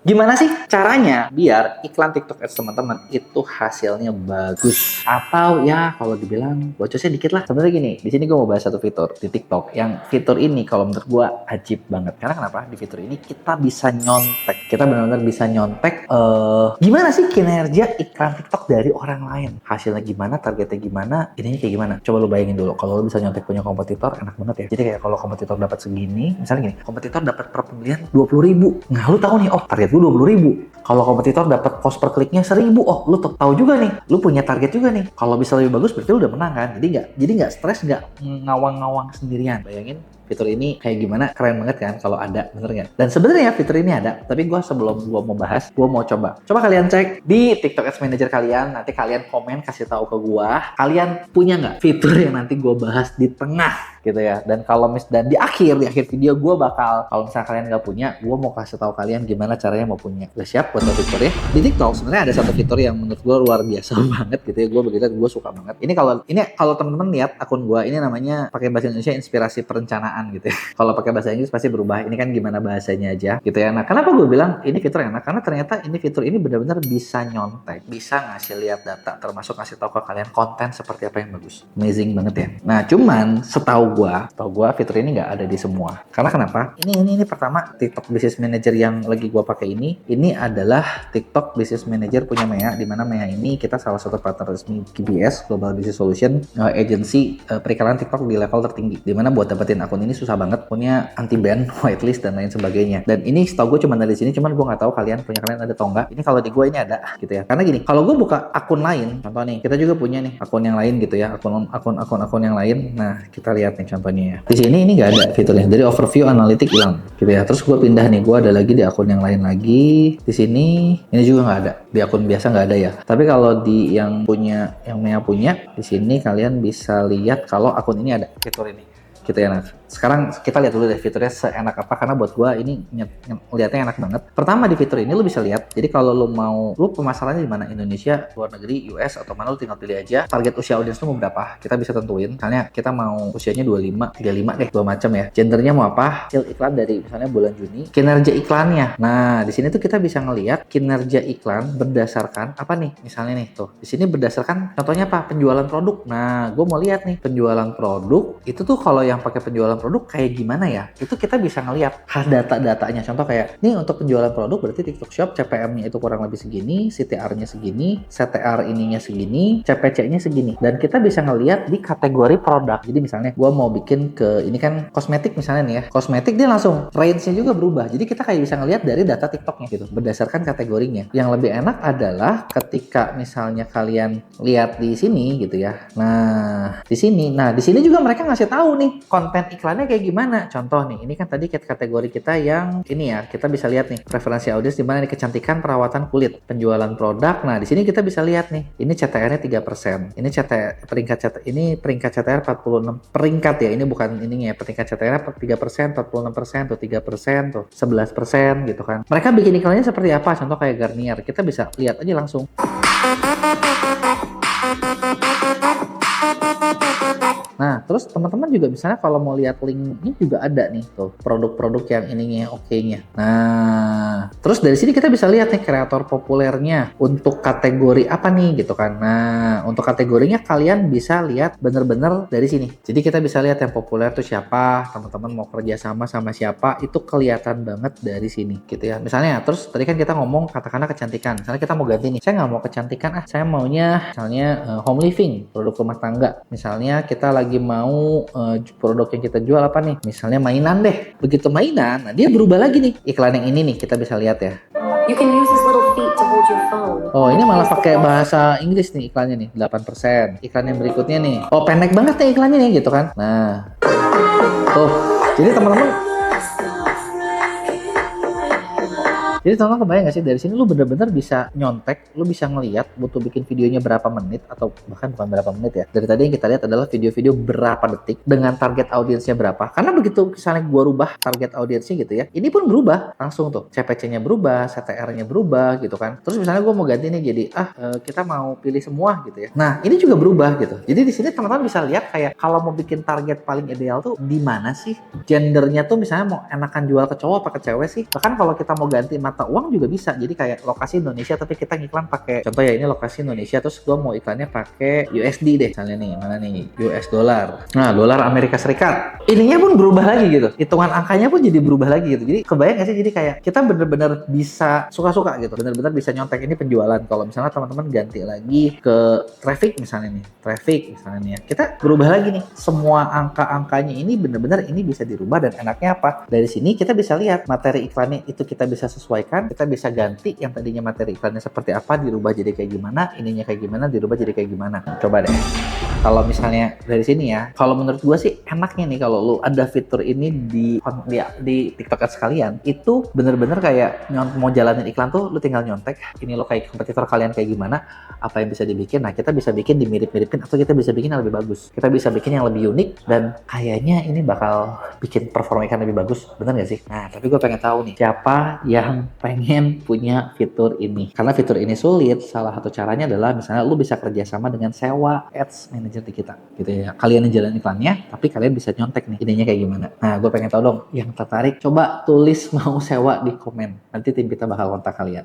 Gimana sih caranya biar iklan TikTok Ads teman-teman itu hasilnya bagus? Atau ya kalau dibilang bocornya dikit lah. Sebenarnya gini, di sini gue mau bahas satu fitur di TikTok yang fitur ini kalau menurut gue ajib banget. Karena kenapa? Di fitur ini kita bisa nyontek. Kita benar-benar bisa nyontek gimana sih kinerja iklan TikTok dari orang lain? Hasilnya gimana, targetnya gimana, ininya kayak gimana? Coba lu bayangin dulu, kalau lu bisa nyontek punya kompetitor, enak banget ya. Jadi kayak kalau kompetitor dapat segini, misalnya gini, kompetitor dapat per pembelian 20.000. Nah, lu tahu nih, oh target gue 20.000. Kalau kompetitor dapat cost per kliknya 1.000, oh lu tahu juga nih, lu punya target juga nih. Kalau bisa lebih bagus berarti lu udah menang kan. Jadi nggak stres, nggak ngawang-ngawang sendirian. Bayangin fitur ini kayak gimana, keren banget kan kalau ada, bener nggak? Dan sebenarnya fitur ini ada, tapi sebelum gua mau bahas, gua mau coba kalian cek di TikTok Ads Manager kalian. Nanti kalian komen kasih tahu ke gua, kalian punya nggak fitur yang nanti gua bahas di tengah gitu ya. Dan dan di akhir video gue bakal, kalau misalnya kalian nggak punya, gue mau kasih tahu kalian gimana caranya mau punya. Udah siap buat fiturnya? Di TikTok sebenarnya ada satu fitur yang menurut gue luar biasa banget gitu ya. Gue suka banget. Ini kalau teman-teman lihat akun gue, ini namanya pakai bahasa Indonesia inspirasi perencanaan gitu ya. Kalau pakai bahasa Inggris pasti berubah. Ini kan gimana bahasanya aja gitu ya. Nah, kenapa gue bilang ini fitur enak? Karena ternyata ini fitur ini benar-benar bisa nyontek, bisa ngasih lihat data, termasuk ngasih tahu ke kalian konten seperti apa yang bagus. Amazing banget ya. Nah, cuman setahu gua fitur ini nggak ada di semua. Karena kenapa? Ini pertama TikTok Business Manager yang lagi gua pakai ini adalah TikTok Business Manager punya Mea, di mana Mea ini kita salah satu partner resmi GBS Global Business Solution, agency perikanan TikTok di level tertinggi. Di mana buat dapetin akun ini susah banget, punya anti ban, whitelist dan lain sebagainya. Dan ini setahu gue cuma dari sini, cuman gua nggak tahu kalian ada atau enggak. Ini kalau di gua ini ada gitu ya. Karena gini, kalau gua buka akun lain, contoh nih, kita juga punya nih akun yang lain gitu ya, akun yang lain. Nah, kita lihat nih contohnya. Di sini ini nggak ada fiturnya. Dari overview analitik hilang gitu ya. Terus gue pindah nih, gue ada lagi di akun yang lain lagi. Di sini ini juga nggak ada. Di akun biasa nggak ada ya. Tapi kalau di yang Mea punya, di sini kalian bisa lihat kalau akun ini ada fitur ini gitu ya. Nah, sekarang kita lihat dulu deh fiturnya seenak apa, karena buat gua ini lihatnya enak banget. Pertama di fitur ini lu bisa lihat, jadi kalau lu pemasarannya di mana, Indonesia, luar negeri, US atau mana, lu tinggal pilih aja target usia audiens lu mau berapa. Kita bisa tentuin, misalnya kita mau usianya 25, 35 deh, dua macam ya. Gendernya mau apa, hasil iklan dari misalnya bulan Juni, kinerja iklannya. Nah, di sini tuh kita bisa ngelihat kinerja iklan berdasarkan apa nih? Misalnya nih tuh, di sini berdasarkan contohnya apa? Penjualan produk. Nah, gua mau lihat nih penjualan produk itu tuh kalau yang pakai penjualan produk kayak gimana ya, itu kita bisa ngelihat data-datanya. Contoh kayak nih, untuk penjualan produk berarti TikTok Shop CPM-nya itu kurang lebih segini, CTR-nya segini, CTR ininya segini, CPC-nya segini, dan kita bisa ngelihat di kategori produk. Jadi misalnya gue mau bikin ini kan kosmetik misalnya nih ya, kosmetik dia langsung range-nya juga berubah. Jadi kita kayak bisa ngelihat dari data TikTok-nya gitu berdasarkan kategorinya. Yang lebih enak adalah ketika misalnya kalian lihat di sini gitu ya. Nah di sini juga mereka ngasih tahu nih konten iklannya kayak gimana. Contoh nih, ini kan tadi kategori kita yang ini ya, kita bisa lihat nih preferensi audiens di mana nih, kecantikan, perawatan kulit, penjualan produk. Nah, di sini kita bisa lihat nih, ini CTR-nya 3%. Ini peringkat CTR 46 peringkat ya. Ini bukan ininya ya, peringkat CTR 3%, 46%, tuh 3%, tuh 11% gitu kan. Mereka bikin iklannya seperti apa? Contoh kayak Garnier, kita bisa lihat aja langsung. Nah, terus teman-teman juga misalnya kalau mau lihat linknya juga ada nih tuh, produk-produk yang ininya oke-nya. Nah, terus dari sini kita bisa lihat nih kreator populernya untuk kategori apa nih gitu kan. Nah, untuk kategorinya kalian bisa lihat bener-bener dari sini. Jadi kita bisa lihat yang populer tuh siapa, teman-teman mau kerja sama siapa, itu kelihatan banget dari sini gitu ya. Misalnya, terus tadi kan kita ngomong katakanlah kecantikan. Misalnya kita mau ganti nih, saya nggak mau kecantikan, saya maunya misalnya home living, produk rumah tangga. Misalnya kita lagi mau produk yang kita jual apa nih, misalnya mainan deh. Begitu mainan, nah dia berubah lagi nih. Iklan yang ini nih kita bisa lihat ya. You can use this little feet to hold your phone. Oh, ini malah pakai bahasa Inggris nih iklannya nih, 8%. Iklan yang berikutnya nih, oh pendek banget nih iklannya nih gitu kan. Nah tuh, jadi teman-teman, jadi teman-teman kebayang gak sih, dari sini lu bener-bener bisa nyontek, lu bisa ngeliat butuh bikin videonya berapa menit, atau bahkan bukan berapa menit ya. Dari tadi yang kita lihat adalah video-video berapa detik dengan target audiensnya berapa. Karena begitu misalnya gua rubah target audiensnya gitu ya, ini pun berubah langsung tuh. CPC-nya berubah, CTR-nya berubah gitu kan. Terus misalnya gua mau ganti nih jadi kita mau pilih semua gitu ya. Nah, ini juga berubah gitu. Jadi di sini teman-teman bisa lihat kayak kalau mau bikin target paling ideal tuh di mana sih? Gendernya tuh misalnya mau enakan jual ke cowok apa ke cewek sih? Bahkan kalau kita mau ganti mata uang juga bisa. Jadi kayak lokasi Indonesia tapi kita ngiklan pakai, contoh ya ini lokasi Indonesia terus gue mau iklannya pakai USD deh misalnya nih, mana nih, US dollar. Nah, dolar Amerika Serikat. Ininya pun berubah lagi gitu. Hitungan angkanya pun jadi berubah lagi gitu. Jadi kebayang gak sih, jadi kayak kita bener-bener bisa suka-suka gitu. Bener-bener bisa nyontek ini penjualan. Kalau misalnya teman-teman ganti lagi ke traffic misalnya nih. Traffic misalnya nih ya. Kita berubah lagi nih. Semua angka-angkanya ini bener-bener ini bisa dirubah, dan enaknya apa? Dari sini kita bisa lihat materi iklannya itu kita bisa sesuaikan, kita bisa ganti yang tadinya materi iklannya seperti apa dirubah jadi kayak gimana, ininya kayak gimana dirubah jadi kayak gimana. Coba deh. Kalau misalnya dari sini ya, kalau menurut gue sih enaknya nih kalau lu ada fitur ini di TikTok Ads kalian, itu bener-bener kayak mau jalanin iklan tuh lu tinggal nyontek, ini lo kayak kompetitor kalian kayak gimana, apa yang bisa dibikin. Nah, kita bisa bikin dimirip-miripin atau kita bisa bikin yang lebih bagus. Kita bisa bikin yang lebih unik dan kayaknya ini bakal bikin performa ikan lebih bagus. Bener gak sih? Nah, tapi gue pengen tahu nih, siapa yang pengen punya fitur ini? Karena fitur ini sulit, salah satu caranya adalah misalnya lu bisa kerjasama dengan sewa ads manager di kita gitu ya. Kalian yang jalan iklannya tapi kalian bisa nyontek nih idenya kayak gimana. Nah, gue pengen tahu dong, yang tertarik coba tulis mau sewa di komen, nanti tim kita bakal kontak kalian.